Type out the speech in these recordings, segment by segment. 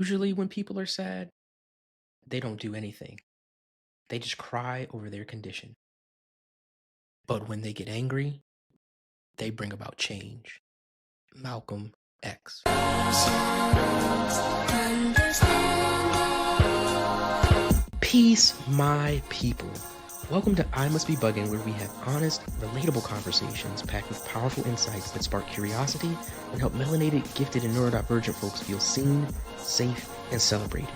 Usually, when people are sad, they don't do anything. They just cry over their condition. But when they get angry, they bring about change. Malcolm X. Peace, my people. Welcome to I Must Be Buggin', where we have honest, relatable conversations packed with powerful insights that spark curiosity and help melanated, gifted, and neurodivergent folks feel seen, safe, and celebrated.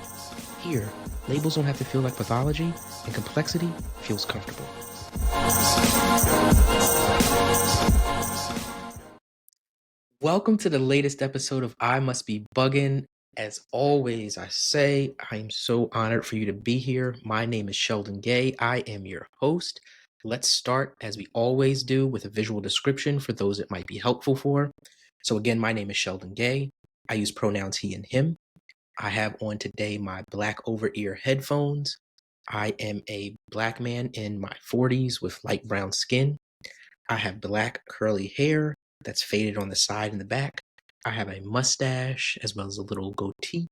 Here, labels don't have to feel like pathology, and complexity feels comfortable. Welcome to the latest episode of I Must Be Buggin'. As always, I say I am so honored for you to be here. My name is Sheldon Gay. I am your host. Let's start, as we always do, with a visual description for those it might be helpful for. So again, my name is Sheldon Gay. I use pronouns he and him. I have on today my black over-ear headphones. I am a black man in my 40s with light brown skin. I have black curly hair that's faded on the side and the back. I have a mustache as well as a little goatee.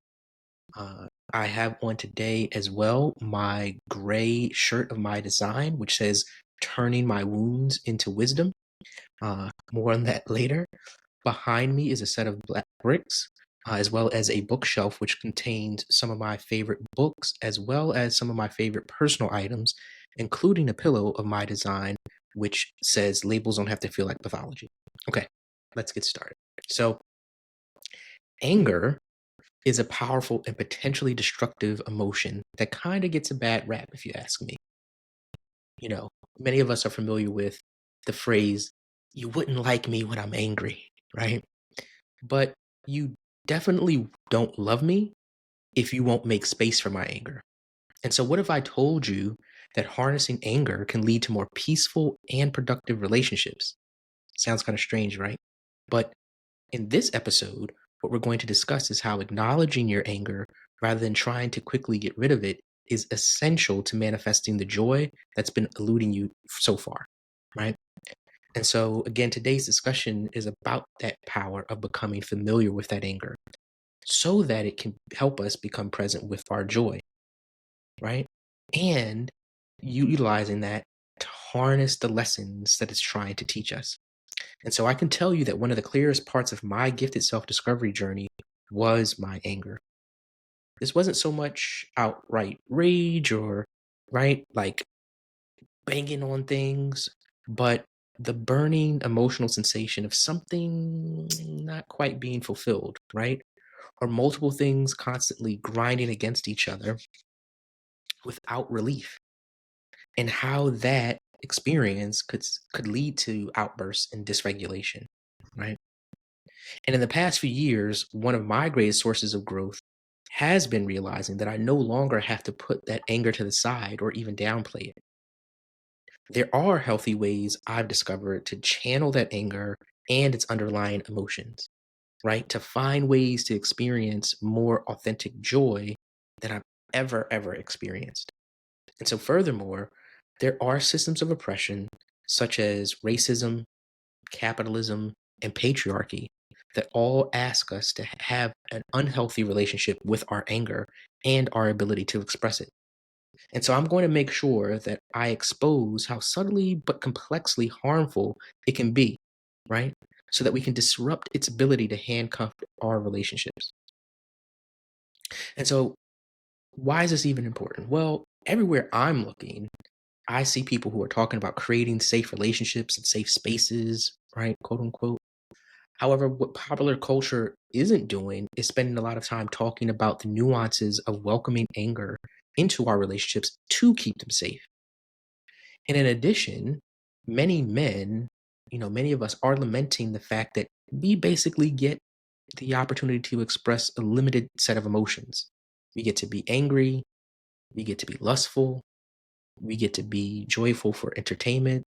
I have on today as well my gray shirt of my design, which says "Turning My Wounds into Wisdom." More on that later. Behind me is a set of black bricks, as well as a bookshelf which contains some of my favorite books, as well as some of my favorite personal items, including a pillow of my design, which says labels don't have to feel like pathology. Okay, let's get started. So, anger is a powerful and potentially destructive emotion that kind of gets a bad rap, if you ask me. You know, many of us are familiar with the phrase, "You wouldn't like me when I'm angry," right? But you definitely don't love me if you won't make space for my anger. And so, what if I told you that harnessing anger can lead to more peaceful and productive relationships? Sounds kind of strange, right? But in this episode, what we're going to discuss is how acknowledging your anger rather than trying to quickly get rid of it is essential to manifesting the joy that's been eluding you so far, right? And so, again, today's discussion is about that power of becoming familiar with that anger so that it can help us become present with our joy, right? And utilizing that to harness the lessons that it's trying to teach us. And so I can tell you that one of the clearest parts of my gifted self discovery journey was my anger. This wasn't so much outright rage or, right, like banging on things, but the burning emotional sensation of something not quite being fulfilled, right? Or multiple things constantly grinding against each other without relief, and how that experience could lead to outbursts and dysregulation, right? And in the past few years, one of my greatest sources of growth has been realizing that I no longer have to put that anger to the side or even downplay it. There are healthy ways I've discovered to channel that anger and its underlying emotions, right? To find ways to experience more authentic joy than I've ever experienced. And so, furthermore, there are systems of oppression such as racism, capitalism, and patriarchy that all ask us to have an unhealthy relationship with our anger and our ability to express it. And so I'm going to make sure that I expose how subtly but complexly harmful it can be, right? So that we can disrupt its ability to handcuff our relationships. And so, why is this even important? Well, everywhere I'm looking, I see people who are talking about creating safe relationships and safe spaces, right? Quote unquote. However, what popular culture isn't doing is spending a lot of time talking about the nuances of welcoming anger into our relationships to keep them safe. And in addition, many men, many of us are lamenting the fact that we basically get the opportunity to express a limited set of emotions. We get to be angry, we get to be lustful, we get to be joyful for entertainment,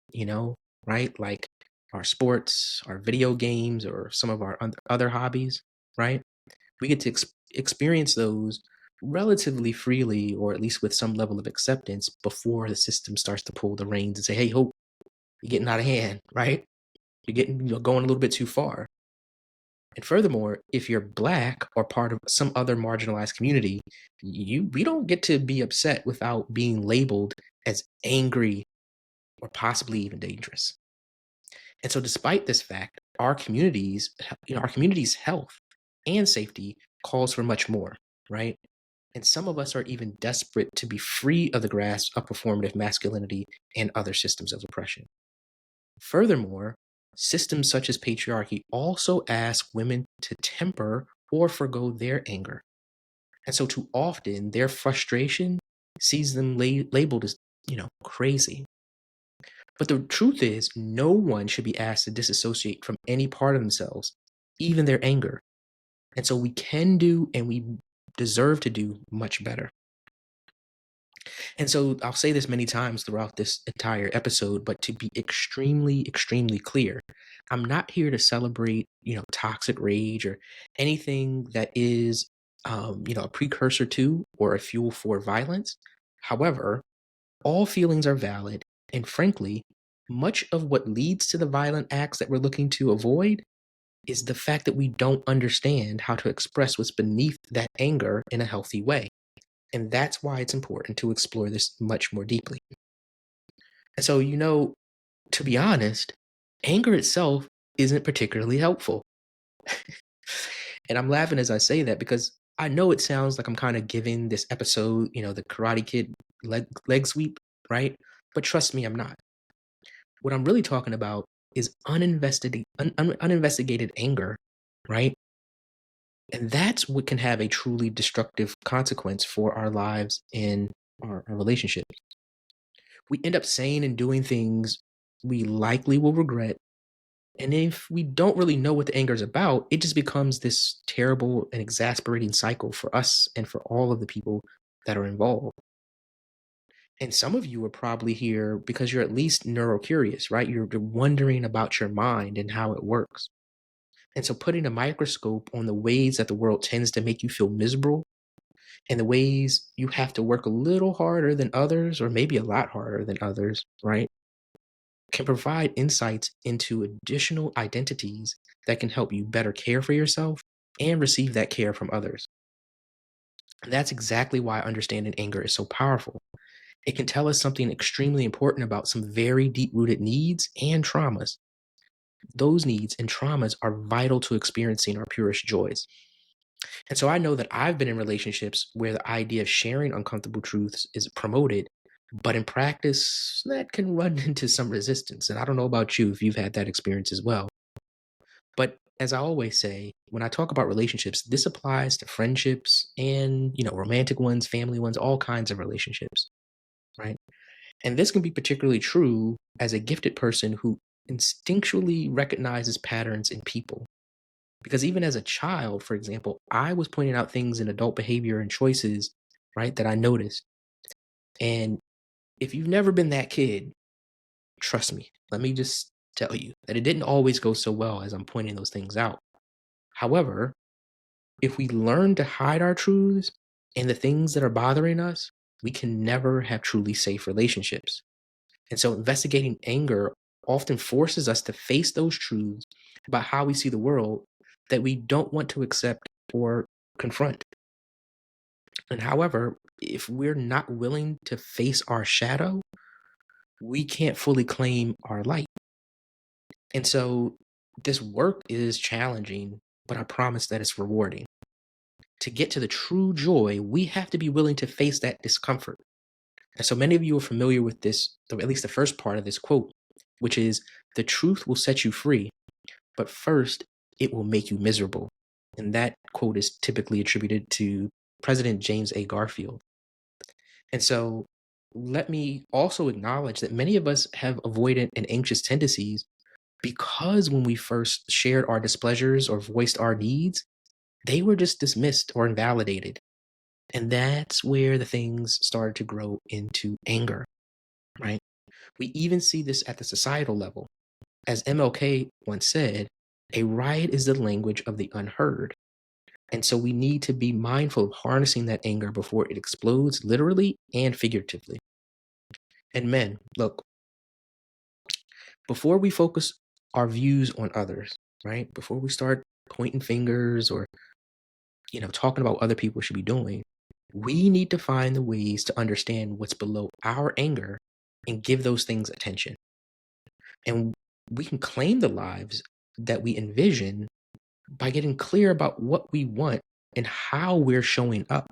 right? Like our sports, our video games, or some of our other hobbies, right? We get to experience those relatively freely, or at least with some level of acceptance, before the system starts to pull the reins and say, "Hey, hope, you're getting out of hand, right? You're going a little bit too far." And furthermore, if you're Black or part of some other marginalized community, we don't get to be upset without being labeled as angry or possibly even dangerous. And so, despite this fact, our community's health and safety calls for much more, right? And some of us are even desperate to be free of the grasp of performative masculinity and other systems of oppression. Furthermore, systems such as patriarchy also ask women to temper or forgo their anger. And so, too often, their frustration sees them labeled as, crazy. But the truth is, no one should be asked to disassociate from any part of themselves, even their anger. And so we can do and we deserve to do much better. And so I'll say this many times throughout this entire episode, but to be extremely, extremely clear, I'm not here to celebrate, toxic rage or anything that is, a precursor to or a fuel for violence. However, all feelings are valid. And frankly, much of what leads to the violent acts that we're looking to avoid is the fact that we don't understand how to express what's beneath that anger in a healthy way. And that's why it's important to explore this much more deeply. And so, to be honest, anger itself isn't particularly helpful. And I'm laughing as I say that because I know it sounds like I'm kind of giving this episode, the Karate Kid leg sweep, right? But trust me, I'm not. What I'm really talking about is uninvestigated anger, right? And that's what can have a truly destructive consequence for our lives and our relationships. We end up saying and doing things we likely will regret. And if we don't really know what the anger is about, it just becomes this terrible and exasperating cycle for us and for all of the people that are involved. And some of you are probably here because you're at least neurocurious, right? You're wondering about your mind and how it works. And so putting a microscope on the ways that the world tends to make you feel miserable and the ways you have to work a little harder than others, or maybe a lot harder than others, right, can provide insights into additional identities that can help you better care for yourself and receive that care from others. And that's exactly why understanding anger is so powerful. It can tell us something extremely important about some very deep rooted needs and traumas. Those needs and traumas are vital to experiencing our purest joys. And so I know that I've been in relationships where the idea of sharing uncomfortable truths is promoted, but in practice, that can run into some resistance. And I don't know about you if you've had that experience as well. But as I always say, when I talk about relationships, this applies to friendships and, romantic ones, family ones, all kinds of relationships, right? And this can be particularly true as a gifted person who instinctually recognizes patterns in people. Because even as a child, for example, I was pointing out things in adult behavior and choices, right, that I noticed. And if you've never been that kid, trust me, let me just tell you that it didn't always go so well as I'm pointing those things out. However, if we learn to hide our truths and the things that are bothering us, we can never have truly safe relationships. And so investigating anger often forces us to face those truths about how we see the world that we don't want to accept or confront. And however, if we're not willing to face our shadow, we can't fully claim our light. And so this work is challenging, but I promise that it's rewarding. To get to the true joy, we have to be willing to face that discomfort. And so many of you are familiar with this, or at least the first part of this quote, which is the truth will set you free, but first it will make you miserable. And that quote is typically attributed to President James A. Garfield. And so let me also acknowledge that many of us have avoidant and anxious tendencies because when we first shared our displeasures or voiced our needs, they were just dismissed or invalidated. And that's where the things started to grow into anger, right? We even see this at the societal level. As MLK once said, a riot is the language of the unheard. And so we need to be mindful of harnessing that anger before it explodes literally and figuratively. And men, look, before we focus our views on others, right? Before we start pointing fingers or, talking about what other people should be doing. We need to find the ways to understand what's below our anger and give those things attention. And we can claim the lives that we envision by getting clear about what we want and how we're showing up,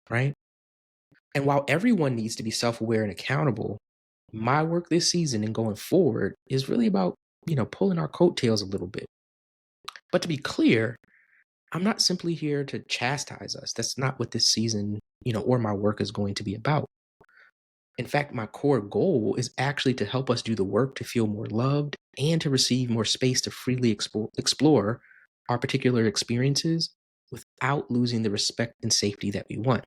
right? And while everyone needs to be self aware and accountable, my work this season and going forward is really about, pulling our coattails a little bit. But to be clear, I'm not simply here to chastise us. That's not what this season, or my work is going to be about. In fact, my core goal is actually to help us do the work to feel more loved and to receive more space to freely explore our particular experiences without losing the respect and safety that we want.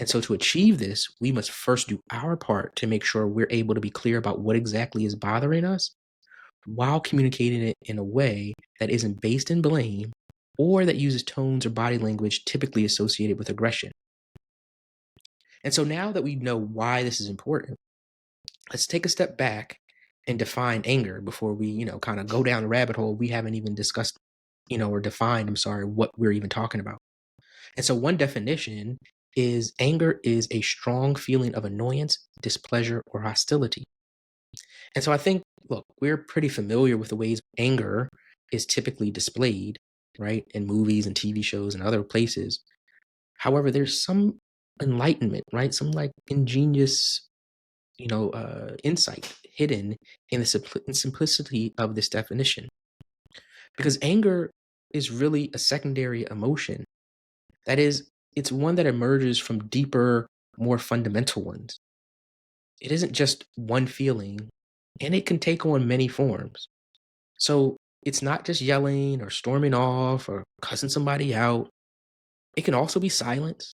And so, to achieve this, we must first do our part to make sure we're able to be clear about what exactly is bothering us while communicating it in a way that isn't based in blame or that uses tones or body language typically associated with aggression. And so, now that we know why this is important, let's take a step back and define anger before we, kind of go down the rabbit hole we haven't even discussed, or defined, what we're even talking about. And so one definition is anger is a strong feeling of annoyance, displeasure, or hostility. And so I think, look, we're pretty familiar with the ways anger is typically displayed, right, in movies and TV shows and other places. However, there's some enlightenment, right, some like ingenious, insight hidden in the simplicity of this definition. Because anger is really a secondary emotion. That is, it's one that emerges from deeper, more fundamental ones. It isn't just one feeling, and it can take on many forms. So it's not just yelling or storming off or cussing somebody out. It can also be silence,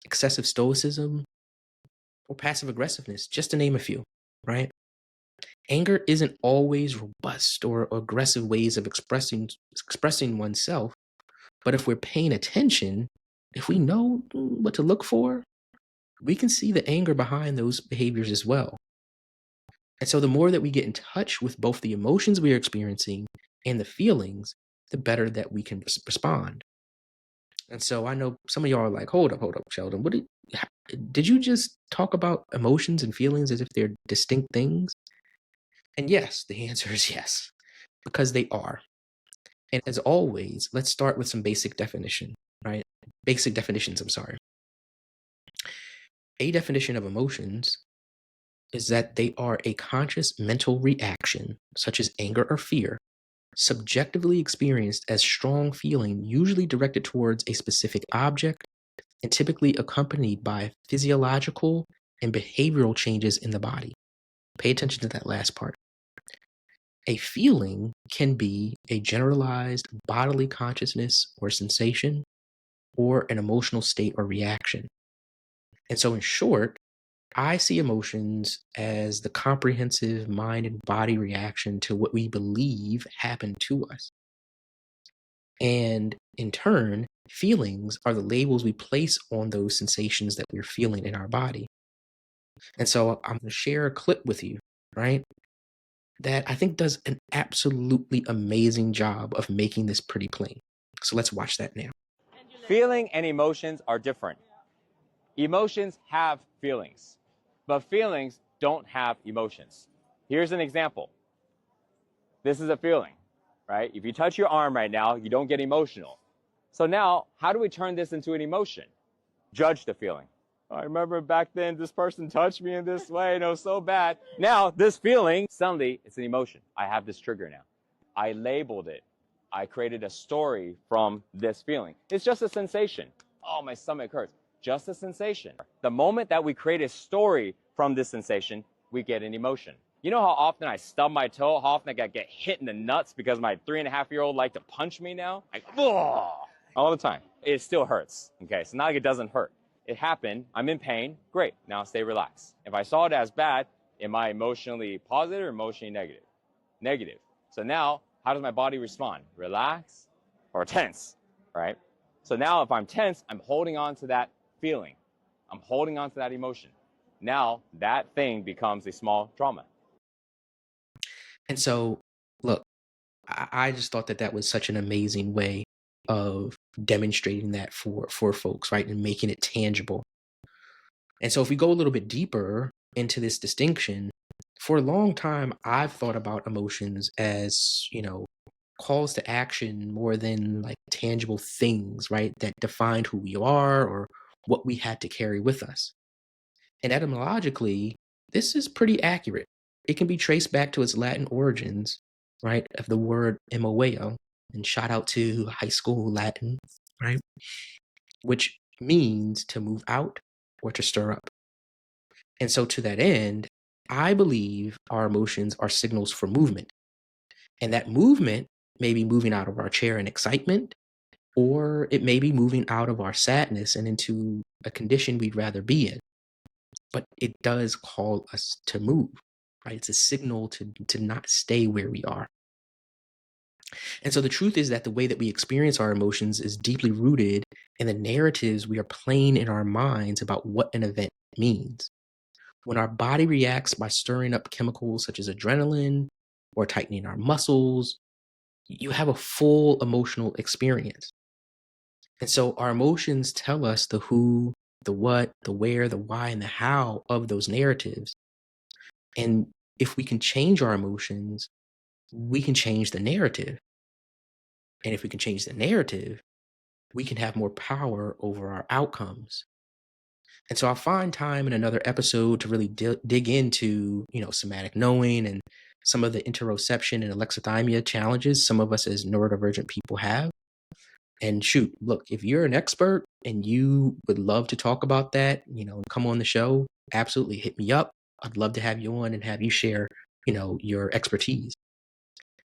excessive stoicism, or passive aggressiveness, just to name a few, right? Anger isn't always robust or aggressive ways of expressing oneself, but if we're paying attention, if we know what to look for, we can see the anger behind those behaviors as well. And so the more that we get in touch with both the emotions we are experiencing and the feelings, the better that we can respond. And so I know some of y'all are like, hold up, Sheldon. Did you just talk about emotions and feelings as if they're distinct things? And yes, the answer is yes, because they are. And as always, let's start with some basic definition, right? Basic definitions, I'm sorry. A definition of emotions is that they are a conscious mental reaction, such as anger or fear, subjectively experienced as strong feeling, usually directed towards a specific object and typically accompanied by physiological and behavioral changes in the body. Pay attention to that last part. A feeling can be a generalized bodily consciousness or sensation or an emotional state or reaction. And so, in short, I see emotions as the comprehensive mind and body reaction to what we believe happened to us. And in turn, feelings are the labels we place on those sensations that we're feeling in our body. And so I'm going to share a clip with you, right? That I think does an absolutely amazing job of making this pretty plain. So let's watch that now. Feeling and emotions are different. Emotions have feelings, but feelings don't have emotions. Here's an example. This is a feeling, right? If you touch your arm right now, you don't get emotional. So now, how do we turn this into an emotion? Judge the feeling. I remember back then this person touched me in this way and it was so bad. Now, this feeling, suddenly it's an emotion. I have this trigger now. I labeled it. I created a story from this feeling. It's just a sensation. Oh, my stomach hurts. Just a sensation. The moment that we create a story from this sensation, we get an emotion. You know how often I stub my toe? How often I get hit in the nuts because my 3.5-year-old like to punch me now? Like, oh, all the time. It still hurts. Okay, so not like it doesn't hurt. It happened. I'm in pain. Great. Now stay relaxed. If I saw it as bad, am I emotionally positive or emotionally negative? Negative. So now, how does my body respond? Relax or tense, right? So now if I'm tense, I'm holding on to that feeling. I'm holding on to that emotion. Now that thing becomes a small trauma. And so, look, I just thought that that was such an amazing way of demonstrating that for folks, right, and making it tangible. And so if we go a little bit deeper into this distinction, for a long time I've thought about emotions as, calls to action more than like tangible things, right, that defined who we are or what we had to carry with us. And etymologically, this is pretty accurate. It can be traced back to its Latin origins, right, of the word emoeo, and shout out to high school Latin, right, which means to move out or to stir up. And so, to that end, I believe our emotions are signals for movement. And that movement may be moving out of our chair in excitement, or it may be moving out of our sadness and into a condition we'd rather be in. But it does call us to move, right? It's a signal to not stay where we are. And so the truth is that the way that we experience our emotions is deeply rooted in the narratives we are playing in our minds about what an event means. When our body reacts by stirring up chemicals such as adrenaline or tightening our muscles, you have a full emotional experience. And so our emotions tell us the who, the what, the where, the why, and the how of those narratives. And if we can change our emotions, we can change the narrative. And if we can change the narrative, we can have more power over our outcomes. And so I'll find time in another episode to really dig into, somatic knowing and some of the interoception and alexithymia challenges some of us as neurodivergent people have. And shoot, look, if you're an expert and you would love to talk about that, come on the show, absolutely hit me up. I'd love to have you on and have you share, your expertise.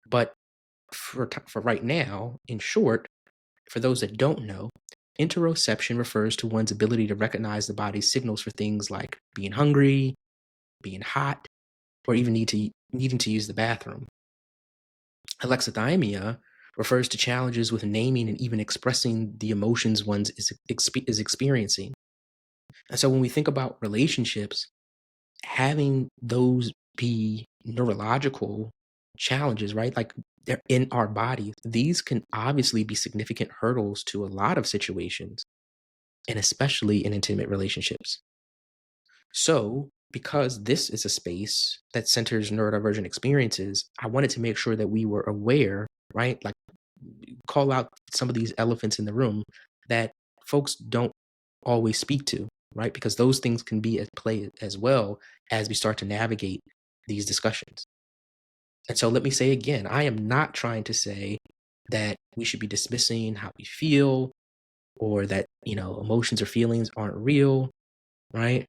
But for right now, in short, for those that don't know, interoception refers to one's ability to recognize the body's signals for things like being hungry, being hot, or even needing to use the bathroom. Alexithymia refers to challenges with naming and even expressing the emotions one is experiencing. And so when we think about relationships, having those be neurological challenges, right? Like they're in our body. These can obviously be significant hurdles to a lot of situations, and especially in intimate relationships. So, because this is a space that centers neurodivergent experiences, I wanted to make sure that we were aware, right? Like, call out some of these elephants in the room that folks don't always speak to, right? Because those things can be at play as well as we start to navigate these discussions. And so let me say again, I am not trying to say that we should be dismissing how we feel or that, emotions or feelings aren't real, right?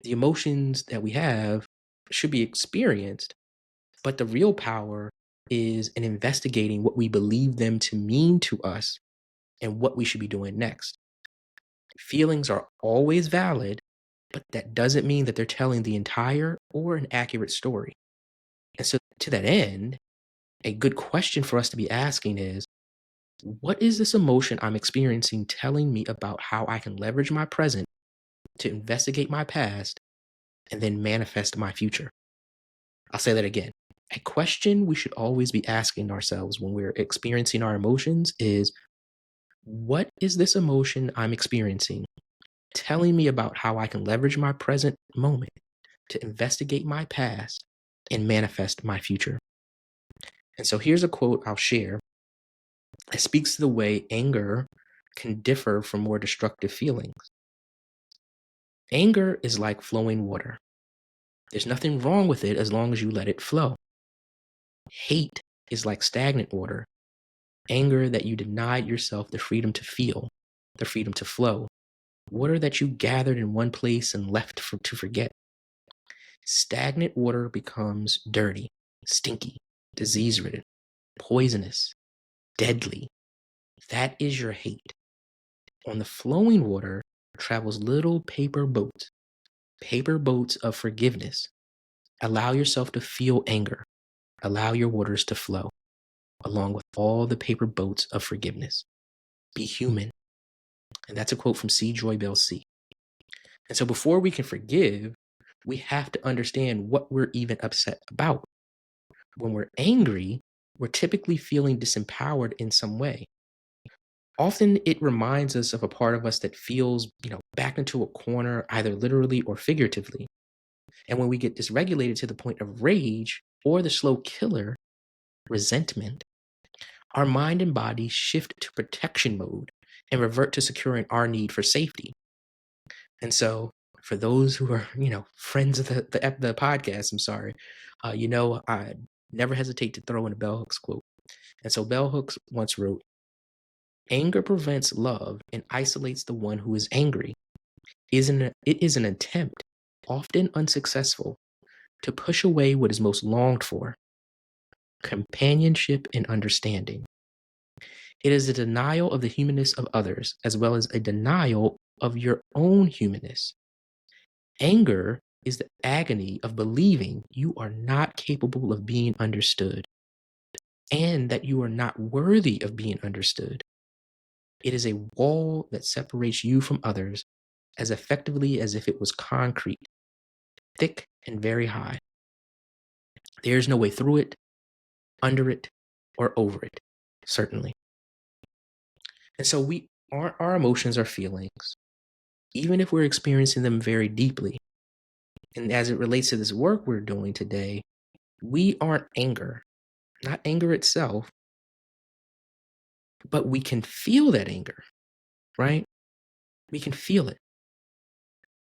The emotions that we have should be experienced, but the real power is in investigating what we believe them to mean to us and what we should be doing next. Feelings are always valid, but that doesn't mean that they're telling the entire or an accurate story. And so, to that end, a good question for us to be asking is, what is this emotion I'm experiencing telling me about how I can leverage my present to investigate my past and then manifest my future? I'll say that again. A question we should always be asking ourselves when we're experiencing our emotions is, what is this emotion I'm experiencing telling me about how I can leverage my present moment to investigate my past and manifest my future? And so here's a quote I'll share. It speaks to the way anger can differ from more destructive feelings. Anger is like flowing water. There's nothing wrong with it as long as you let it flow. Hate is like stagnant water, anger that you denied yourself the freedom to feel, the freedom to flow, water that you gathered in one place and left to forget. Stagnant water becomes dirty, stinky, disease ridden, poisonous, deadly. That is your hate. On the flowing water travels little paper boats of forgiveness. Allow yourself to feel anger. Allow your waters to flow, along with all the paper boats of forgiveness. Be human. And that's a quote from C. Joy Bell C. And so before we can forgive, we have to understand what we're even upset about. When we're angry, we're typically feeling disempowered in some way. Often it reminds us of a part of us that feels, backed into a corner, either literally or figuratively. And when we get dysregulated to the point of rage or the slow killer, resentment, our mind and body shift to protection mode and revert to securing our need for safety. And so, for those who are, friends of the podcast, I'm sorry, I never hesitate to throw in a Bell Hooks quote. And so, Bell Hooks once wrote, "Anger prevents love and isolates the one who is angry. It is an attempt, often unsuccessful, to push away what is most longed for: companionship and understanding. It is a denial of the humanness of others, as well as a denial of your own humanness. Anger is the agony of believing you are not capable of being understood and that you are not worthy of being understood. It is a wall that separates you from others as effectively as if it was concrete, thick and very high. There is no way through it, under it, or over it, certainly." And so our emotions are feelings, even if we're experiencing them very deeply. And as it relates to this work we're doing today, we aren't anger, not anger itself, but we can feel that anger, right? We can feel it.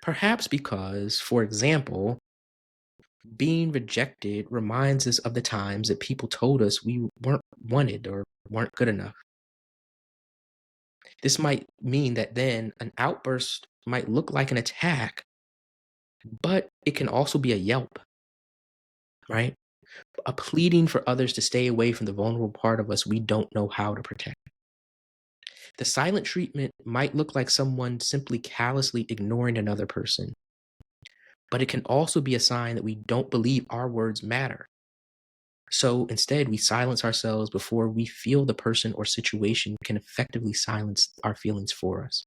Perhaps because, for example, being rejected reminds us of the times that people told us we weren't wanted or weren't good enough. This might mean that then an outburst might look like an attack, but it can also be a yelp, right? A pleading for others to stay away from the vulnerable part of us we don't know how to protect. The silent treatment might look like someone simply callously ignoring another person, but it can also be a sign that we don't believe our words matter. So instead, we silence ourselves before we feel the person or situation can effectively silence our feelings for us.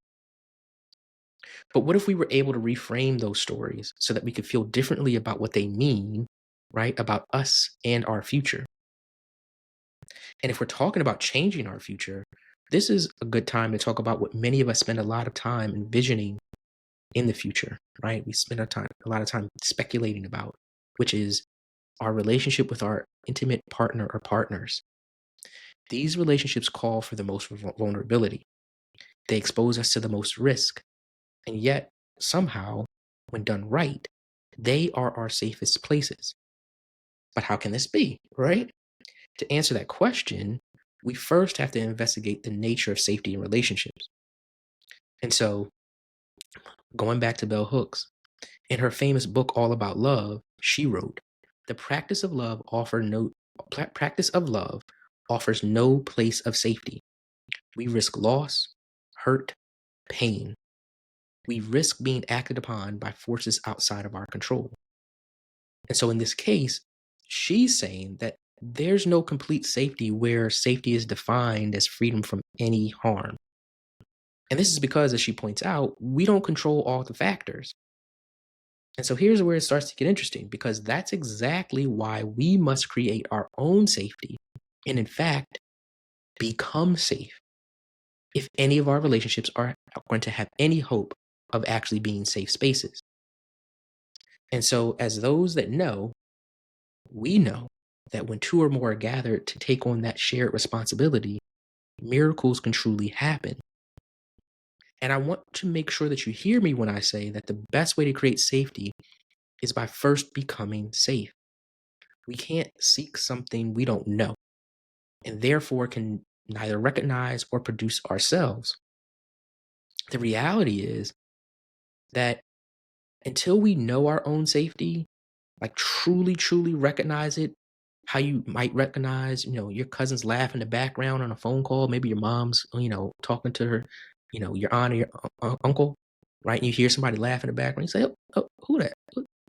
But what if we were able to reframe those stories so that we could feel differently about what they mean, right, about us and our future? And if we're talking about changing our future, this is a good time to talk about what many of us spend a lot of time envisioning in the future, right? We spend a lot of time speculating about, which is our relationship with our intimate partner or partners. These relationships call for the most vulnerability. They expose us to the most risk. And yet, somehow, when done right, they are our safest places. But how can this be, right? To answer that question, we first have to investigate the nature of safety in relationships. And so, going back to Bell Hooks, in her famous book All About Love, she wrote, "The practice of love offers no place of safety. We risk loss, hurt, pain. We risk being acted upon by forces outside of our control." And so in this case, she's saying that there's no complete safety where safety is defined as freedom from any harm. And this is because, as she points out, we don't control all the factors. And so here's where it starts to get interesting, because that's exactly why we must create our own safety and, in fact, become safe if any of our relationships are going to have any hope of actually being safe spaces. And so, as those that know, we know that when two or more are gathered to take on that shared responsibility, miracles can truly happen. And I want to make sure that you hear me when I say that the best way to create safety is by first becoming safe. We can't seek something we don't know, and therefore can neither recognize or produce ourselves. The reality is that until we know our own safety, like truly, truly recognize it, how you might recognize, your cousin's laugh in the background on a phone call, maybe your mom's, talking to her, your aunt or your uncle, right? And you hear somebody laugh in the background, you say, oh, who that?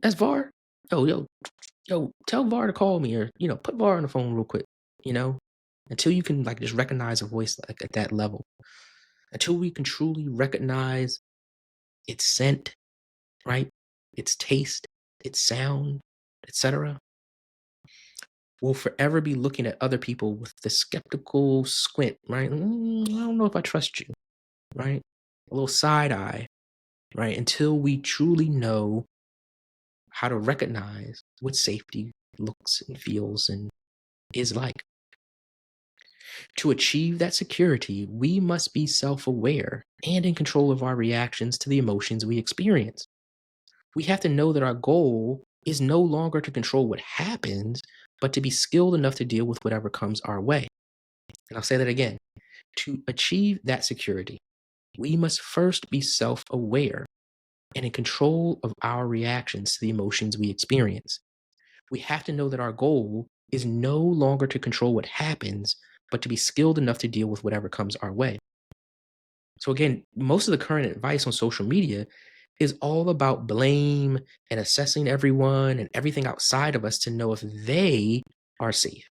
That's Var? Oh, yo, tell Var to call me, or, put Var on the phone real quick, you know? Until you can like just recognize a voice like at that level, until we can truly recognize its scent, right? Its taste, its sound, etc. We'll forever be looking at other people with the skeptical squint, right? I don't know if I trust you, right? A little side eye, right? Until we truly know how to recognize what safety looks and feels and is like. To achieve that security, we must be self aware and in control of our reactions to the emotions we experience. We have to know that our goal is no longer to control what happens, but to be skilled enough to deal with whatever comes our way. And I'll say that again. To achieve that security, we must first be self aware and in control of our reactions to the emotions we experience. We have to know that our goal is no longer to control what happens, but to be skilled enough to deal with whatever comes our way. So, again, most of the current advice on social media is all about blame and assessing everyone and everything outside of us to know if they are safe.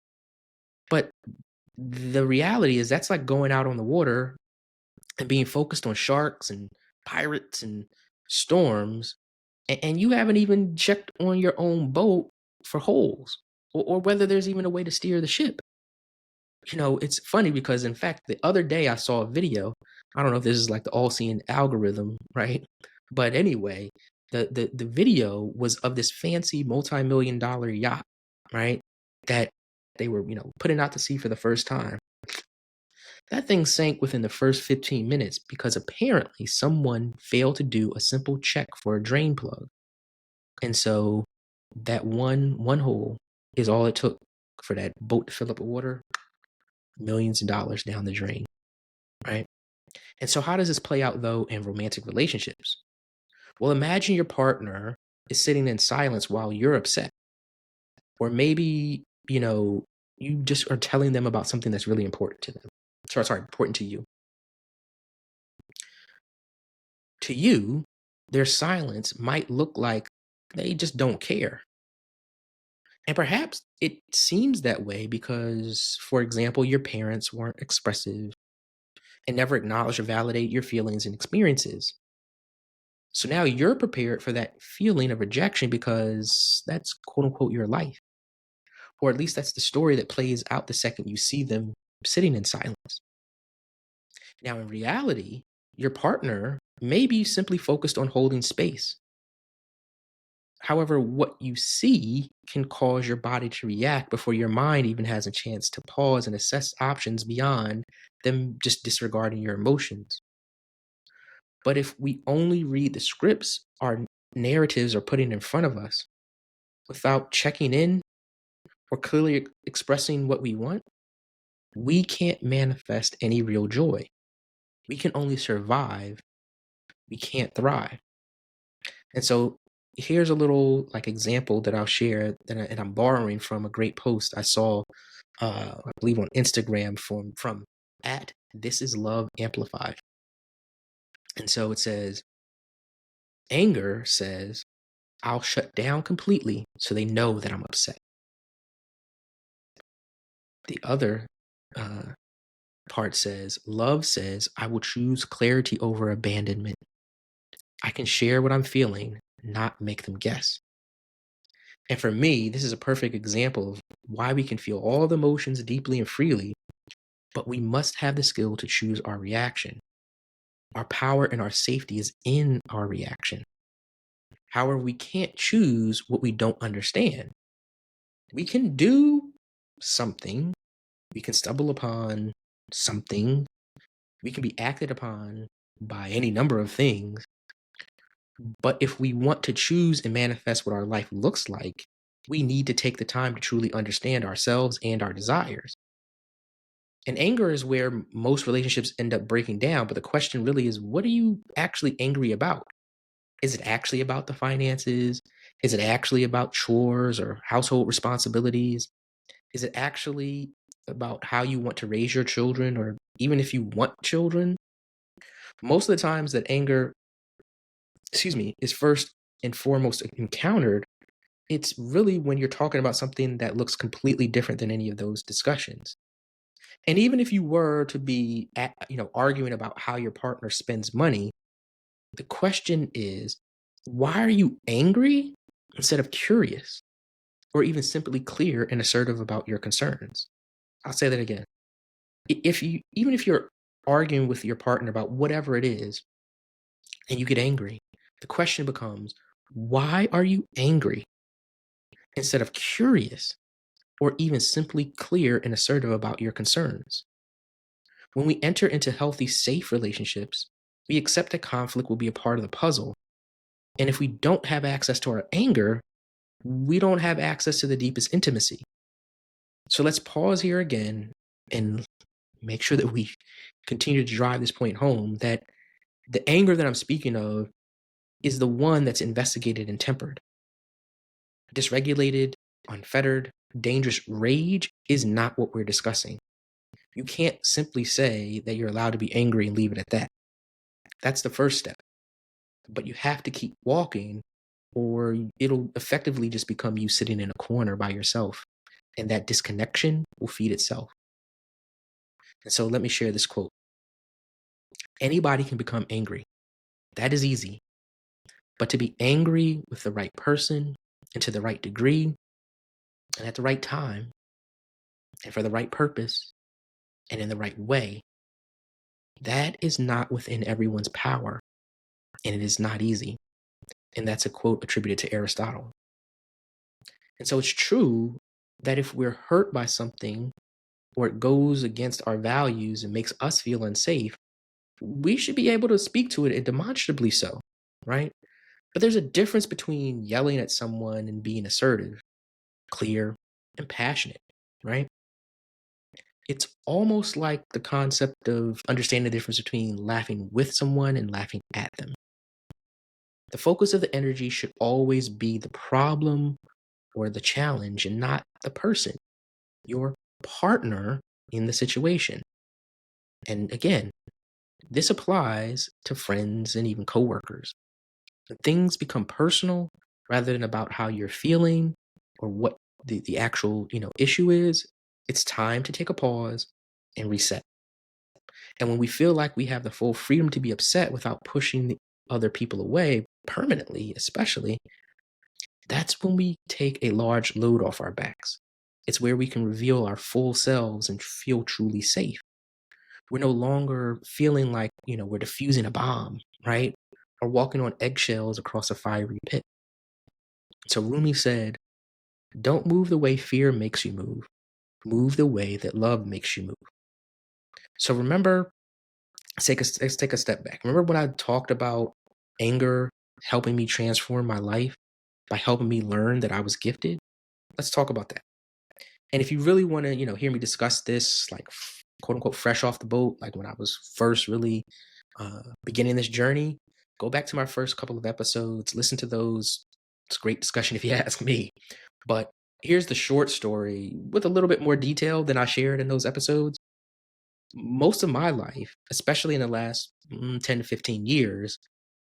But the reality is that's like going out on the water and being focused on sharks and pirates and storms, and you haven't even checked on your own boat for holes or whether there's even a way to steer the ship. It's funny because in fact, the other day I saw a video. I don't know if this is like the all-seeing algorithm, right? But anyway, the video was of this fancy multi-million dollar yacht, right? That they were, putting out to sea for the first time. That thing sank within the first 15 minutes because apparently someone failed to do a simple check for a drain plug. And so that one hole is all it took for that boat to fill up with water, millions of dollars down the drain, right? And so how does this play out though in romantic relationships? Well, imagine your partner is sitting in silence while you're upset. Or maybe, you just are telling them about something that's really important to them. Sorry, important to you. To you, their silence might look like they just don't care. And perhaps it seems that way because, for example, your parents weren't expressive and never acknowledge or validate your feelings and experiences. So now you're prepared for that feeling of rejection because that's quote unquote your life. Or at least that's the story that plays out the second you see them sitting in silence. Now, in reality, your partner may be simply focused on holding space. However, what you see can cause your body to react before your mind even has a chance to pause and assess options beyond them just disregarding your emotions. But if we only read the scripts our narratives are putting in front of us without checking in or clearly expressing what we want, we can't manifest any real joy. We can only survive, we can't thrive. And so here's a little like example that I'll share and I'm borrowing from a great post I saw, I believe on Instagram from at This Is Love Amplified. And so it says, anger says, I'll shut down completely so they know that I'm upset. The other uh, part says, love says, I will choose clarity over abandonment. I can share what I'm feeling, not make them guess. And for me, this is a perfect example of why we can feel all the emotions deeply and freely, but we must have the skill to choose our reaction. Our power and our safety is in our reaction. However, we can't choose what we don't understand. We can do something, we can stumble upon something, we can be acted upon by any number of things. But if we want to choose and manifest what our life looks like, we need to take the time to truly understand ourselves and our desires. And anger is where most relationships end up breaking down. But the question really is, what are you actually angry about? Is it actually about the finances? Is it actually about chores or household responsibilities? Is it actually about how you want to raise your children or even if you want children? Most of the times that anger, is first and foremost encountered, it's really when you're talking about something that looks completely different than any of those discussions. And even if you were to be arguing about how your partner spends money, the question is, why are you angry instead of curious? or even simply clear and assertive about your concerns. I'll say that again. Even if you're arguing with your partner about whatever it is and you get angry, the question becomes, why are you angry? Instead of curious or even simply clear and assertive about your concerns. When we enter into healthy, safe relationships, we accept that conflict will be a part of the puzzle. And if we don't have access to our anger, we don't have access to the deepest intimacy. So let's pause here again and make sure that we continue to drive this point home that the anger that I'm speaking of is the one that's investigated and tempered. Dysregulated, unfettered, dangerous rage is not what we're discussing. You can't simply say that you're allowed to be angry and leave it at that. That's the first step. But you have to keep walking, or it'll effectively just become you sitting in a corner by yourself. And that disconnection will feed itself. And so let me share this quote. Anybody can become angry. That is easy. But to be angry with the right person and to the right degree and at the right time and for the right purpose and in the right way, that is not within everyone's power. And it is not easy. And that's a quote attributed to Aristotle. And so it's true that if we're hurt by something or it goes against our values and makes us feel unsafe, we should be able to speak to it and demonstrably so, right? But there's a difference between yelling at someone and being assertive, clear, and passionate, right? It's almost like the concept of understanding the difference between laughing with someone and laughing at them. The focus of the energy should always be the problem or the challenge and not the person, your partner in the situation. And again, this applies to friends and even coworkers. When things become personal rather than about how you're feeling or what the actual issue is, it's time to take a pause and reset. And when we feel like we have the full freedom to be upset without pushing the other people away permanently, especially, that's when we take a large load off our backs. It's where we can reveal our full selves and feel truly safe. We're no longer feeling like, we're diffusing a bomb, right? Or walking on eggshells across a fiery pit. So Rumi said, don't move the way fear makes you move. Move the way that love makes you move. So remember, let's take a step back. Remember when I talked about anger helping me transform my life by helping me learn that I was gifted? Let's talk about that. And if you really want to, hear me discuss this, like quote unquote, fresh off the boat, like when I was first really beginning this journey, go back to my first couple of episodes, listen to those. It's a great discussion if you ask me. But here's the short story with a little bit more detail than I shared in those episodes. Most of my life, especially in the last 10 to 15 years,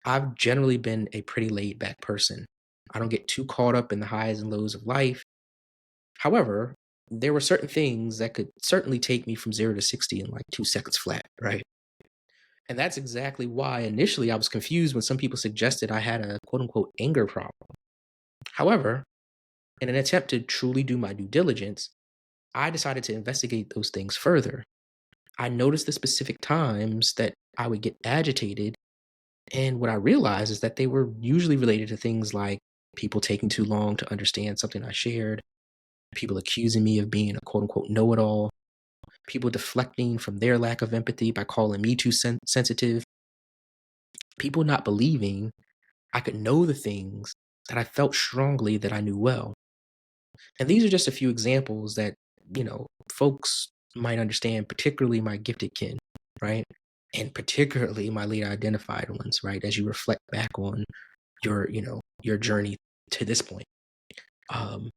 I've generally been a pretty laid back person. I don't get too caught up in the highs and lows of life. However, there were certain things that could certainly take me from 0 to 60 in like 2 seconds flat, right? And that's exactly why initially I was confused when some people suggested I had a quote unquote anger problem. However, in an attempt to truly do my due diligence, I decided to investigate those things further. I noticed the specific times that I would get agitated, and what I realized is that they were usually related to things like people taking too long to understand something I shared, people accusing me of being a quote unquote know it all, people deflecting from their lack of empathy by calling me too sensitive, people not believing I could know the things that I felt strongly that I knew well. And these are just a few examples that, folks might understand, particularly my gifted kin, right? And particularly my late identified ones, right? As you reflect back on your journey to this point. Um,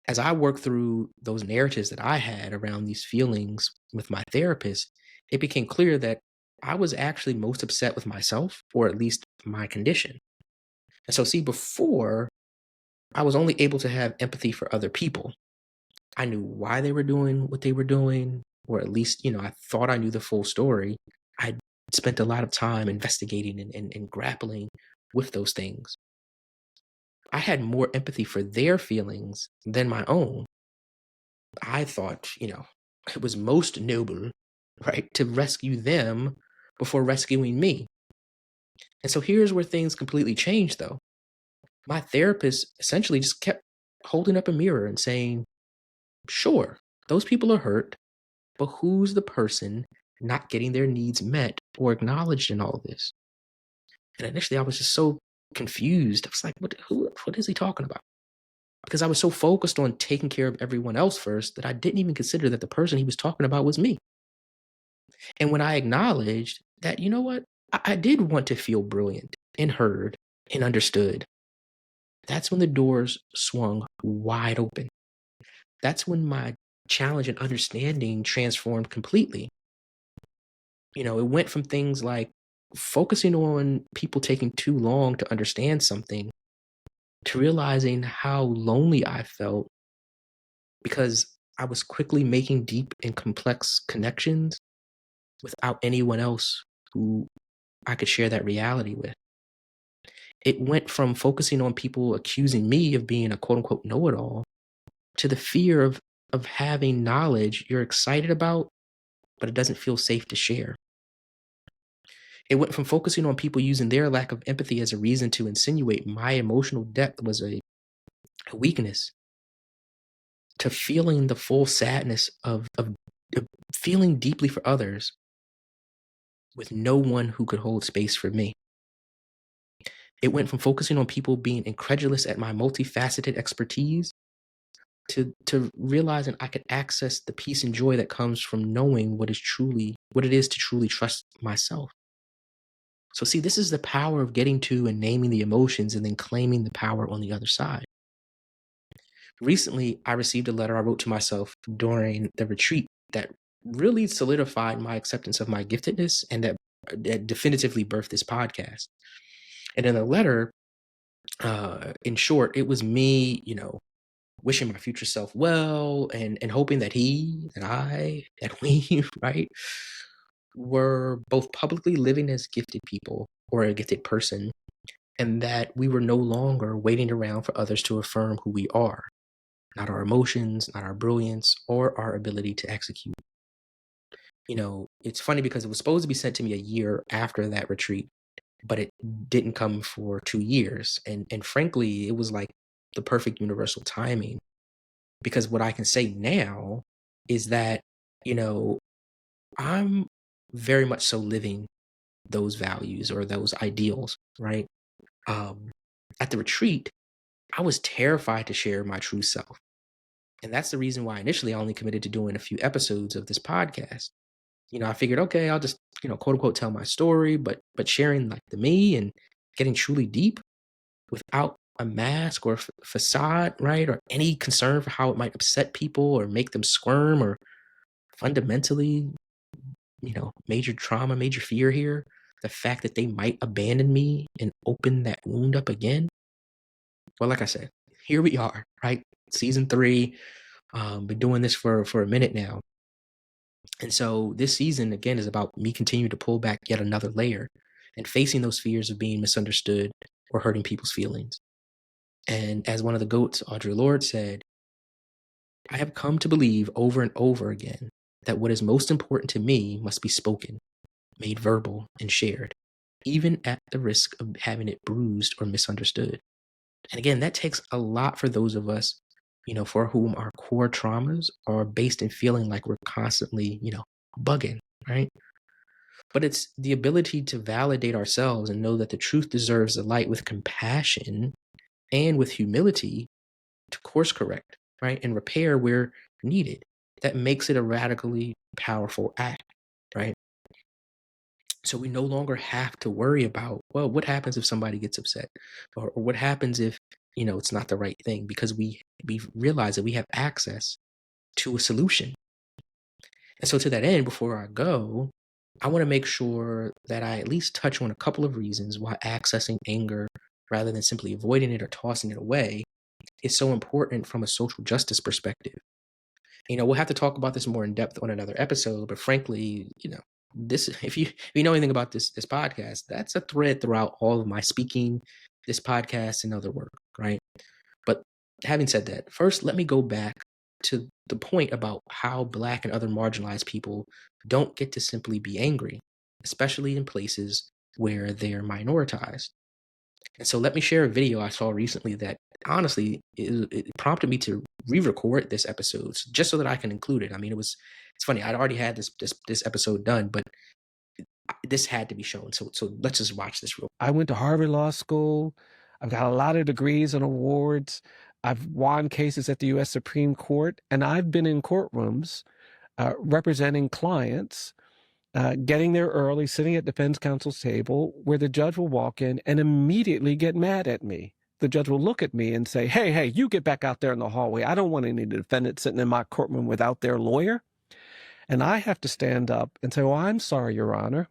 as I work through those narratives that I had around these feelings with my therapist, it became clear that I was actually most upset with myself, or at least my condition. And so, see, before I was only able to have empathy for other people. I knew why they were doing what they were doing, or at least, I thought I knew the full story. I spent a lot of time investigating and grappling with those things. I had more empathy for their feelings than my own. I thought, it was most noble, right, to rescue them before rescuing me. And so here's where things completely changed, though. My therapist essentially just kept holding up a mirror and saying, sure, those people are hurt, but who's the person not getting their needs met or acknowledged in all of this? And initially I was just so confused. I was like, what is he talking about? Because I was so focused on taking care of everyone else first that I didn't even consider that the person he was talking about was me. And when I acknowledged that, you know what, I did want to feel brilliant and heard and understood, that's when the doors swung wide open. That's when my challenge and understanding transformed completely. It went from things like focusing on people taking too long to understand something to realizing how lonely I felt because I was quickly making deep and complex connections without anyone else who I could share that reality with. It went from focusing on people accusing me of being a quote unquote know it all to the fear of having knowledge you're excited about, but it doesn't feel safe to share. It went from focusing on people using their lack of empathy as a reason to insinuate my emotional depth was a weakness to feeling the full sadness of feeling deeply for others with no one who could hold space for me. It went from focusing on people being incredulous at my multifaceted expertise to realizing I could access the peace and joy that comes from knowing what it is to truly trust myself. So see, this is the power of getting to and naming the emotions and then claiming the power on the other side. Recently, I received a letter I wrote to myself during the retreat that really solidified my acceptance of my giftedness and that definitively birthed this podcast. And in the letter, in short, it was me, wishing my future self well and hoping that we, right, were both publicly living as gifted people or a gifted person, and that we were no longer waiting around for others to affirm who we are, not our emotions, not our brilliance, or our ability to execute. It's funny because it was supposed to be sent to me a year after that retreat, but it didn't come for 2 years. And frankly, it was like the perfect universal timing because what I can say now is that, you know, I'm very much so living those values or those ideals, right? Um, at the retreat, I was terrified to share my true self. And that's the reason why initially I only committed to doing a few episodes of this podcast. I figured, okay, I'll just, quote unquote, tell my story, but sharing like the me and getting truly deep without a mask or facade, right? Or any concern for how it might upset people or make them squirm or fundamentally, major trauma, major fear here. The fact that they might abandon me and open that wound up again. Well, like I said, here we are, right? Season 3. Been doing this for a minute now. And so this season, again, is about me continuing to pull back yet another layer and facing those fears of being misunderstood or hurting people's feelings. And as one of the GOATs, Audre Lorde, said, I have come to believe over and over again that what is most important to me must be spoken, made verbal, and shared, even at the risk of having it bruised or misunderstood. And again, that takes a lot for those of us, for whom our core traumas are based in feeling like we're constantly, bugging, right? But it's the ability to validate ourselves and know that the truth deserves the light with compassion and with humility to course correct, right? And repair where needed. That makes it a radically powerful act, right? So we no longer have to worry about, well, what happens if somebody gets upset? Or what happens if, it's not the right thing? Because we realize that we have access to a solution. And so to that end, before I go, I want to make sure that I at least touch on a couple of reasons why accessing anger rather than simply avoiding it or tossing it away is so important from a social justice perspective. We'll have to talk about this more in depth on another episode, but frankly, this if you know anything about this podcast, that's a thread throughout all of my speaking, this podcast, and other work. right? But having said that, first, let me go back to the point about how Black and other marginalized people don't get to simply be angry, especially in places where they're minoritized. And so let me share a video I saw recently that honestly it prompted me to re-record this episode just so that I can include it. I mean, it's funny. I'd already had this episode done, but this had to be shown. So let's just watch this real. I went to Harvard Law School. I've got a lot of degrees and awards. I've won cases at the U.S. Supreme Court, and I've been in courtrooms representing clients, getting there early, sitting at defense counsel's table, where the judge will walk in and immediately get mad at me. The judge will look at me and say, hey, you get back out there in the hallway. I don't want any defendants sitting in my courtroom without their lawyer. And I have to stand up and say, well, I'm sorry, Your Honor.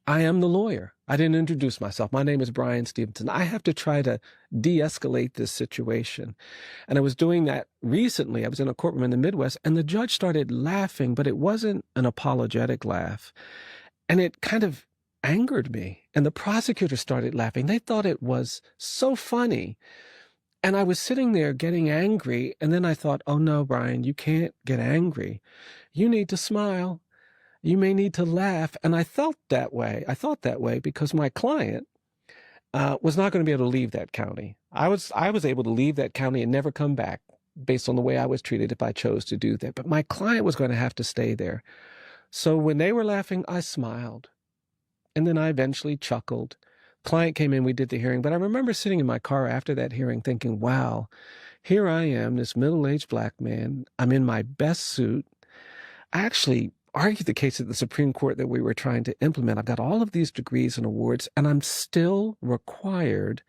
I am the lawyer. I didn't introduce myself. My name is Brian Stevenson. I have to try to de-escalate this situation. And I was doing that recently. I was in a courtroom in the Midwest, and the judge started laughing, but it wasn't an apologetic laugh. And it kind of angered me. And the prosecutor started laughing. They thought it was so funny. And I was sitting there getting angry. And then I thought, oh no, Brian, you can't get angry. You need to smile. You may need to laugh. And I felt that way. I thought that way because my client was not going to be able to leave that county. I was able to leave that county and never come back based on the way I was treated if I chose to do that. But my client was going to have to stay there. So when they were laughing, I smiled. And then I eventually chuckled. Client came in, we did the hearing. But I remember sitting in my car after that hearing thinking, wow, here I am, this middle-aged Black man. I'm in my best suit. I actually argued the case at the Supreme Court that we were trying to implement. I've got all of these degrees and awards, and I'm still required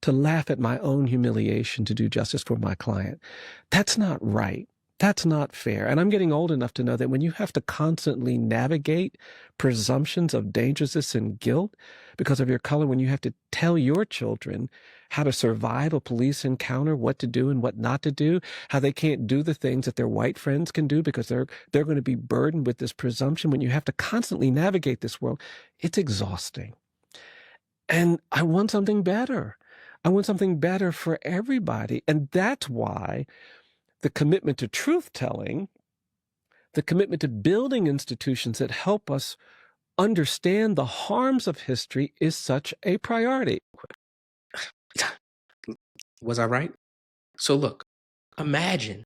to laugh at my own humiliation to do justice for my client. That's not right. That's not fair. And I'm getting old enough to know that when you have to constantly navigate presumptions of dangerousness and guilt because of your color, when you have to tell your children how to survive a police encounter, what to do and what not to do, how they can't do the things that their white friends can do because they're going to be burdened with this presumption, when you have to constantly navigate this world, it's exhausting. And I want something better. I want something better for everybody. And that's why the commitment to truth-telling, the commitment to building institutions that help us understand the harms of history is such a priority. Was I right? So look, imagine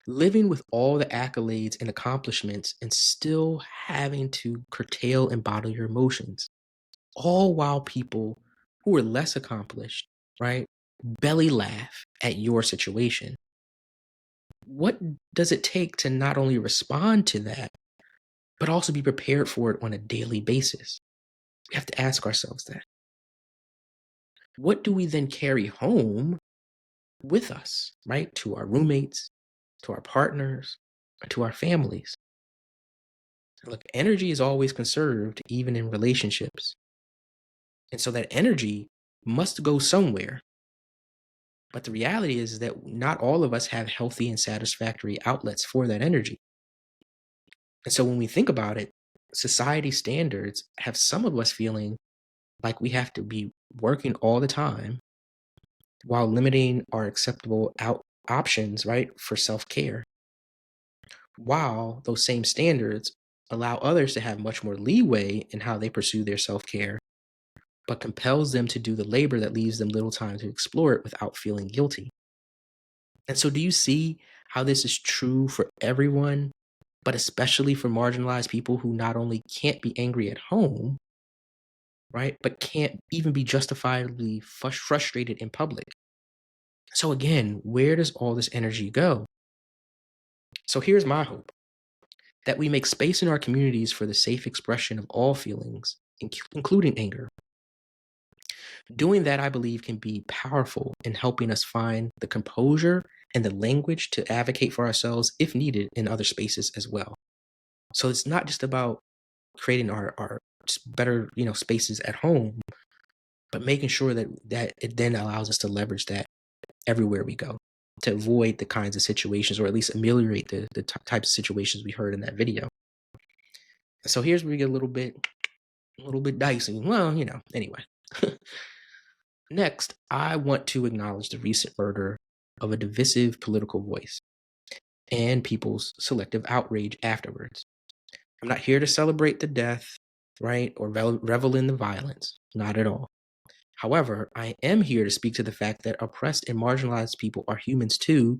living with all the accolades and accomplishments and still having to curtail and bottle your emotions, all while people who are less accomplished, right, belly laugh at your situation. What does it take to not only respond to that, but also be prepared for it on a daily basis? We have to ask ourselves that. What do we then carry home with us, right? To our roommates, to our partners, or to our families. Look, energy is always conserved, even in relationships. And so that energy must go somewhere. But the reality is that not all of us have healthy and satisfactory outlets for that energy. And so when we think about it, society standards have some of us feeling like we have to be working all the time while limiting our acceptable options, right, for self-care. While those same standards allow others to have much more leeway in how they pursue their self-care, but compels them to do the labor that leaves them little time to explore it without feeling guilty. And so do you see how this is true for everyone, but especially for marginalized people who not only can't be angry at home, right, but can't even be justifiably frustrated in public? So again, where does all this energy go? So here's my hope, that we make space in our communities for the safe expression of all feelings, including anger. Doing that, I believe, can be powerful in helping us find the composure and the language to advocate for ourselves if needed in other spaces as well. So it's not just about creating our better, spaces at home, but making sure that it then allows us to leverage that everywhere we go to avoid the kinds of situations, or at least ameliorate the types of situations we heard in that video. So here's where we get a little bit dicey. Well, anyway. Next, I want to acknowledge the recent murder of a divisive political voice and people's selective outrage afterwards. I'm not here to celebrate the death, right, or revel in the violence. Not at all. However, I am here to speak to the fact that oppressed and marginalized people are humans too,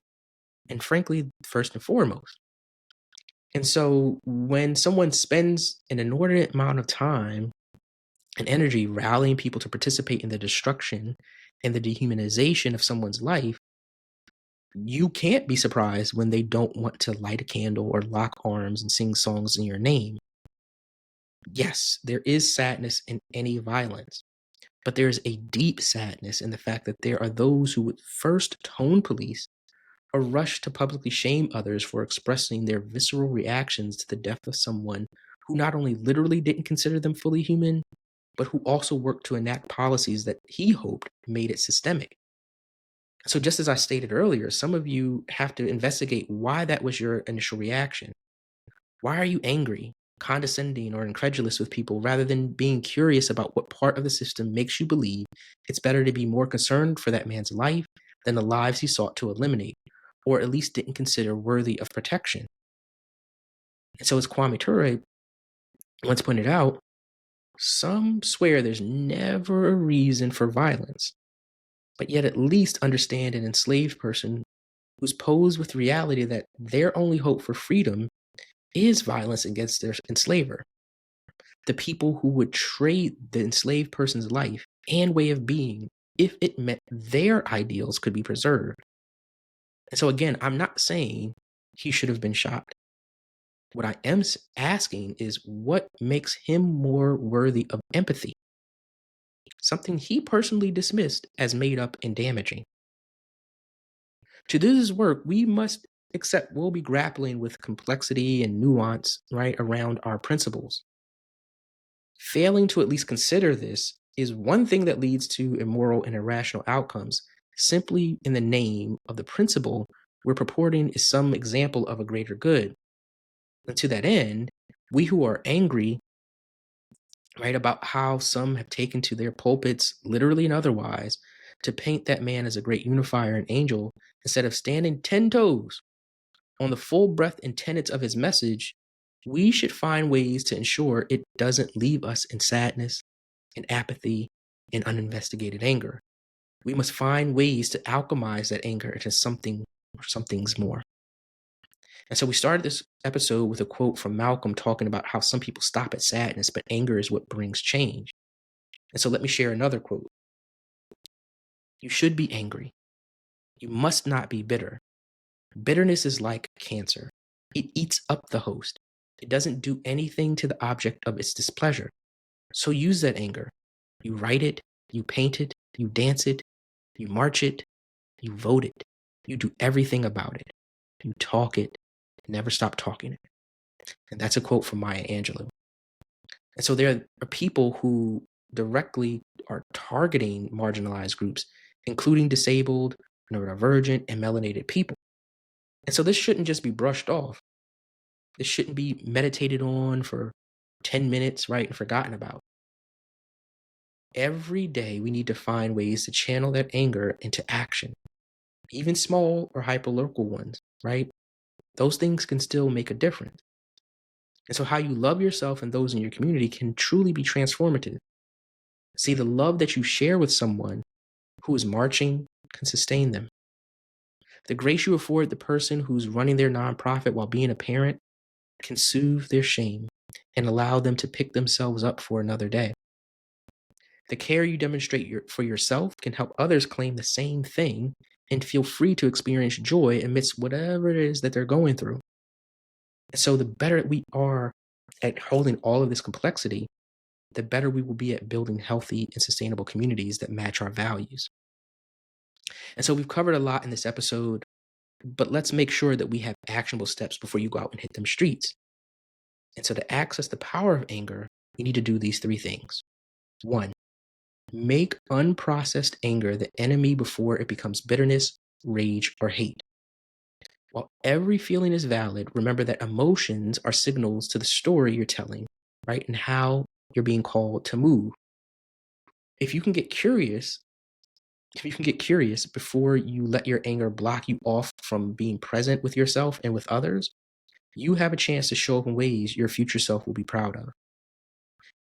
and frankly, first and foremost. And so when someone spends an inordinate amount of time and energy rallying people to participate in the destruction and the dehumanization of someone's life, you can't be surprised when they don't want to light a candle or lock arms and sing songs in your name. Yes, there is sadness in any violence, but there is a deep sadness in the fact that there are those who would first tone police or rush to publicly shame others for expressing their visceral reactions to the death of someone who not only literally didn't consider them fully human, but who also worked to enact policies that he hoped made it systemic. So, just as I stated earlier, some of you have to investigate why that was your initial reaction. Why are you angry, condescending, or incredulous with people rather than being curious about what part of the system makes you believe it's better to be more concerned for that man's life than the lives he sought to eliminate, or at least didn't consider worthy of protection? And so, as Kwame Ture once pointed out, some swear there's never a reason for violence, but yet at least understand an enslaved person who's posed with reality that their only hope for freedom is violence against their enslaver. The people who would trade the enslaved person's life and way of being if it meant their ideals could be preserved. And so, again, I'm not saying he should have been shot. What I am asking is what makes him more worthy of empathy, something he personally dismissed as made up and damaging. To do this work, we must accept we'll be grappling with complexity and nuance, right, around our principles. Failing to at least consider this is one thing that leads to immoral and irrational outcomes simply in the name of the principle we're purporting is some example of a greater good. And to that end, we who are angry, right, about how some have taken to their pulpits, literally and otherwise, to paint that man as a great unifier and angel, instead of standing 10 toes on the full breadth and tenets of his message, we should find ways to ensure it doesn't leave us in sadness, in apathy, and uninvestigated anger. We must find ways to alchemize that anger into something or some things more. And so we started this episode with a quote from Malcolm talking about how some people stop at sadness, but anger is what brings change. And so let me share another quote. You should be angry. You must not be bitter. Bitterness is like cancer. It eats up the host. It doesn't do anything to the object of its displeasure. So use that anger. You write it, you paint it, you dance it, you march it, you vote it. You do everything about it. You talk it, never stop talking it. And that's a quote from Maya Angelou. And so there are people who directly are targeting marginalized groups, including disabled, neurodivergent, and melanated people. And so this shouldn't just be brushed off. This shouldn't be meditated on for 10 minutes, right, and forgotten about. Every day we need to find ways to channel that anger into action, even small or hyperlocal ones, right? Those things can still make a difference. And so how you love yourself and those in your community can truly be transformative. See, the love that you share with someone who is marching can sustain them. The grace you afford the person who's running their nonprofit while being a parent can soothe their shame and allow them to pick themselves up for another day. The care you demonstrate for yourself can help others claim the same thing and feel free to experience joy amidst whatever it is that they're going through. And so the better we are at holding all of this complexity, the better we will be at building healthy and sustainable communities that match our values. And so we've covered a lot in this episode, but let's make sure that we have actionable steps before you go out and hit them streets. And so to access the power of anger, you need to do these three things. 1, make unprocessed anger the enemy before it becomes bitterness, rage, or hate. While every feeling is valid, remember that emotions are signals to the story you're telling, right? And how you're being called to move. If you can get curious if you can get curious before you let your anger block you off from being present with yourself and with others, you have a chance to show up in ways your future self will be proud of.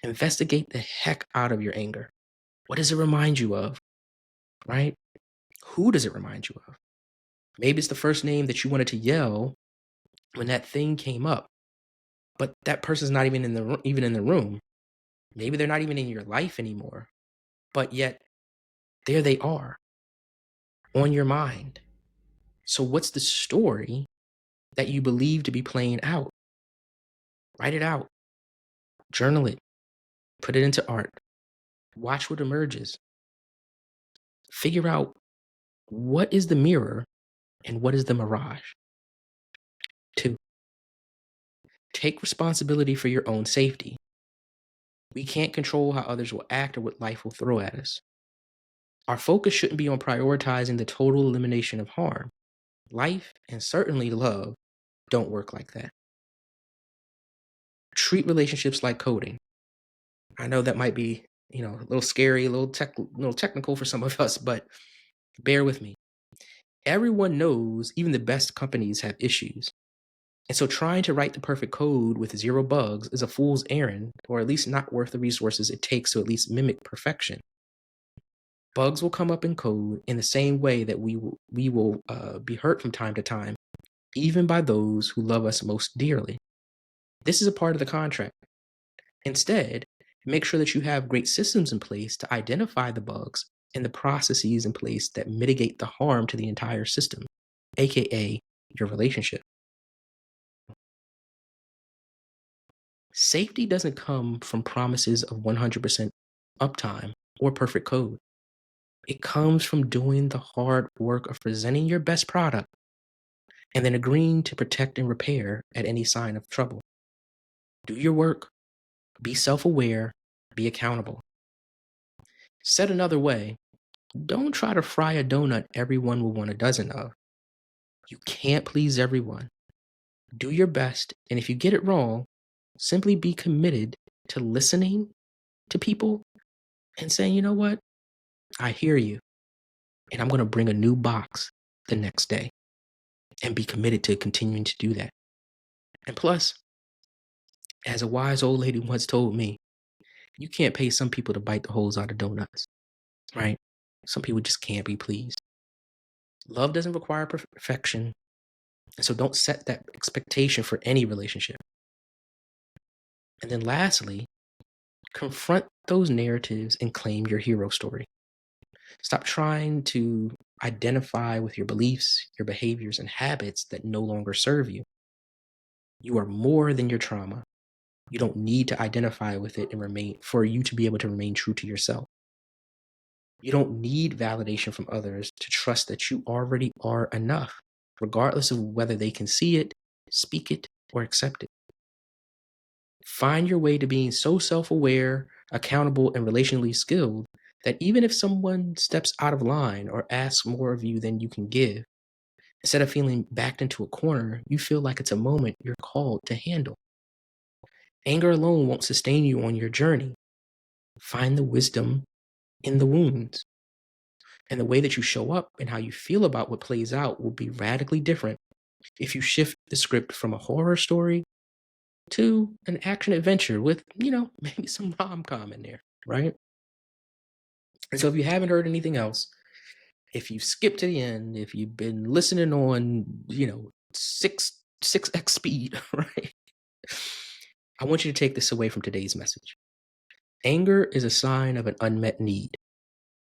Investigate the heck out of your anger. What does it remind you of? Right? Who does it remind you of? Maybe it's the first name that you wanted to yell when that thing came up, but that person's not even in the room. Maybe they're not even in your life anymore, but yet there they are on your mind. So what's the story that you believe to be playing out? Write it out, journal it, put it into art, watch what emerges. Figure out what is the mirror and what is the mirage. 2, take responsibility for your own safety. We can't control how others will act or what life will throw at us. Our focus shouldn't be on prioritizing the total elimination of harm. Life, and certainly love, don't work like that. Treat relationships like coding. I know that might be, a little scary, a little technical for some of us, but bear with me. Everyone knows even the best companies have issues. And so trying to write the perfect code with 0 bugs is a fool's errand, or at least not worth the resources it takes to at least mimic perfection. Bugs will come up in code in the same way that we will be hurt from time to time, even by those who love us most dearly. This is a part of the contract. Instead, make sure that you have great systems in place to identify the bugs and the processes in place that mitigate the harm to the entire system, aka your relationship. Safety doesn't come from promises of 100% uptime or perfect code. It comes from doing the hard work of presenting your best product and then agreeing to protect and repair at any sign of trouble. Do your work, be self-aware, be accountable. Said another way, don't try to fry a donut everyone will want a dozen of. You can't please everyone. Do your best, and if you get it wrong, simply be committed to listening to people and saying, you know what? I hear you, and I'm going to bring a new box the next day and be committed to continuing to do that. And plus, as a wise old lady once told me, you can't pay some people to bite the holes out of donuts, right? Some people just can't be pleased. Love doesn't require perfection, and so don't set that expectation for any relationship. And then lastly, confront those narratives and claim your hero story. Stop trying to identify with your beliefs, your behaviors, and habits that no longer serve you. You are more than your trauma. You don't need to identify with it and remain for you to be able to remain true to yourself. You don't need validation from others to trust that you already are enough, regardless of whether they can see it, speak it, or accept it. Find your way to being so self-aware, accountable, and relationally skilled that even if someone steps out of line or asks more of you than you can give, instead of feeling backed into a corner, you feel like it's a moment you're called to handle. Anger alone won't sustain you on your journey. Find the wisdom in the wounds. And the way that you show up and how you feel about what plays out will be radically different if you shift the script from a horror story to an action adventure with, maybe some rom-com in there, right? And so if you haven't heard anything else, if you skip to the end, if you've been listening on, 6x speed, right? I want you to take this away from today's message. Anger is a sign of an unmet need.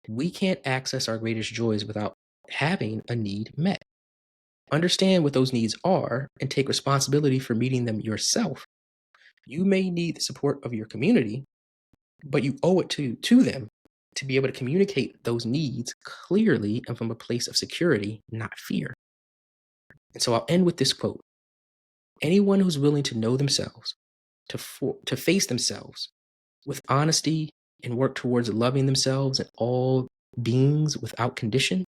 We can't access our greatest joys without having a need met. Understand what those needs are and take responsibility for meeting them yourself. You may need the support of your community, but you owe it to them to be able to communicate those needs clearly and from a place of security, not fear. And so I'll end with this quote. Anyone who's willing to know themselves, to face themselves with honesty and work towards loving themselves and all beings without condition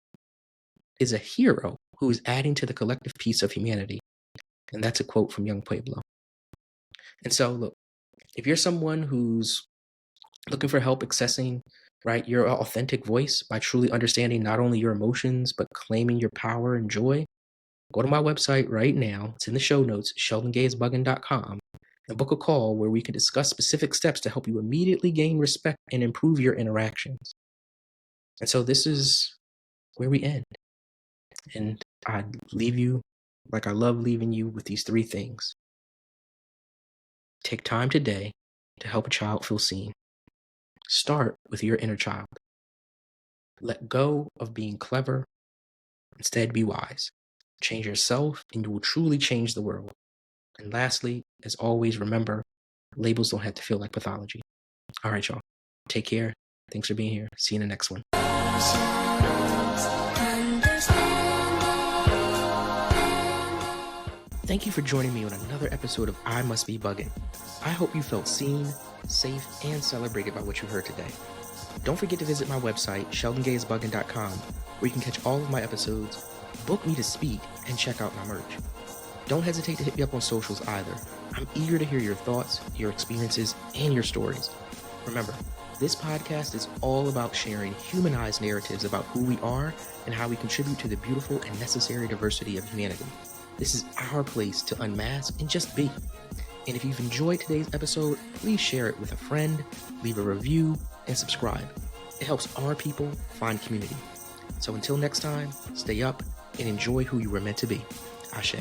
is a hero who is adding to the collective peace of humanity. And that's a quote from Young Pueblo. And so, look, if you're someone who's looking for help accessing right? Your authentic voice by truly understanding not only your emotions, but claiming your power and joy. Go to my website right now. It's in the show notes, sheldongaysbuggen.com, and book a call where we can discuss specific steps to help you immediately gain respect and improve your interactions. And so this is where we end. And I leave you like I love leaving you with these 3 things. Take time today to help a child feel seen. Start with your inner child. Let go of being clever. Instead, be wise. Change yourself, and you will truly change the world. And lastly, as always, remember, labels don't have to feel like pathology. All right, y'all. Take care. Thanks for being here. See you in the next one. Thank you for joining me on another episode of I Must Be Buggin'. I hope you felt seen, safe, and celebrated by what you heard today. Don't forget to visit my website, sheldongaysbuggen.com, where you can catch all of my episodes, book me to speak, and check out my merch. Don't hesitate to hit me up on socials either. I'm eager to hear your thoughts, your experiences, and your stories. Remember, this podcast is all about sharing humanized narratives about who we are and how we contribute to the beautiful and necessary diversity of humanity. This is our place to unmask and just be. And if you've enjoyed today's episode, please share it with a friend, leave a review, and subscribe. It helps our people find community. So until next time, stay up and enjoy who you were meant to be. Ashe.